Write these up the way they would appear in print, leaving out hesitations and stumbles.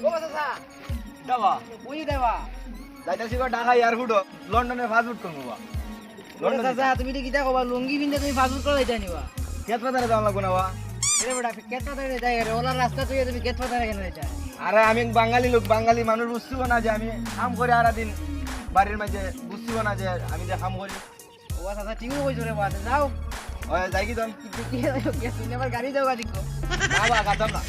ও চাচা যাবা বুঝি দেবা যাইতাছি গো ঢাকা এয়ারপোর্ট লন্ডনে ফাস্টফুড করবো বা ও চাচা তুমি তো কিটা কবা লুঙ্গি পিনতে তুমি ফাস্টফুড করে যাইতা নিবা কেত পাতারে যাওয়া লাগবো না বা এরে বেটা কেত পাতারে যাই রে ওলার রাস্তা তুই তুমি কেত পাতারে কেন যাইতা আরে আমি বাঙালি লোক বাঙালি মানুষ বুঝছিও না যে আমি কাম করে আর দিন বাড়ির মাঝে বুঝছিও না যে আমি যে কাম করি ও চাচা ঠিকই কইছো রে বাতে যাও ওই যাই কি তখন কি তুমি আবার গাড়ি যাও গাড়ি কো না বা কাটাম না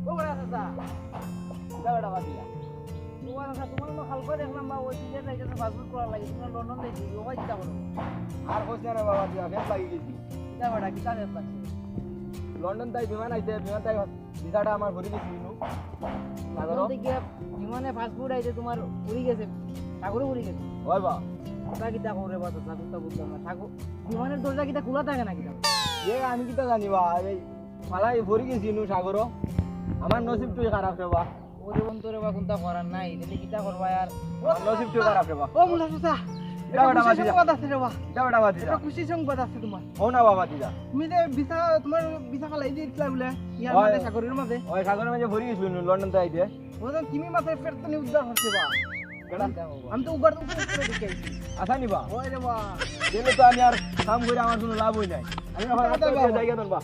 ও বড় চাচা যাও এটা বাদিয়া ও চাচা তোমার তো হালকা দেখলাম বা ওই দিকে যাইতে ফাস্টফুড করা লাগে তুমি লন্ডন যাইছি ও ভাই কিটা করো আর কোস না রে বাবা দিয়া ফেস লাগি গেছি কিটা বেটা কিটা দেখ লাগছে লন্ডন তাই বিমান আইছে বিমান তাই ভিসাটা আমার ভরে গেছি নু সাগর থেকে বিমানে ফাস্টফুড আইছে তোমার উড়ি গেছে সাগরে উড়ি গেছে ওই বা ওটা কিটা করে বা চাচা তো বুঝলাম না সাগর বিমানের দরজা কিটা খোলা থাকে না কিটা এ আমি কি তো জানি বা এই ফালাই ভরে গেছি নু সাগর আমার নসিবটাই খারাপ রে বা ওরে বন্ধুরে বা কোনটা করার নাই তাহলে কিটা করবা আর নসিবটাই খারাপ রে বা ও মুলা চাচা যাও এটা বাদি সংবাদ আছে রে বা যাও এটা বাদি এটা খুশি সংবাদ আছে তোমার ও না বাবা দিদা তুমি যে ভিসা তোমার ভিসা ফালাই দিয়েছিলা বলে ইয়ার ওই- মাঝে সাগরের মাঝে ওই সাগরের মাঝে ভরে গেছিল নু লন্ডন তাই আইতে ও তো তুমি মাঝে ফের তো উদ্ধার হচ্ছে বা আমি তো উবার উপরে দেখে আইছি আসা নিবা ওই রে বা গেলে তো আমি আর কাম করে আমার কোনো লাভ হই নাই আমি এখন জায়গা দেন বা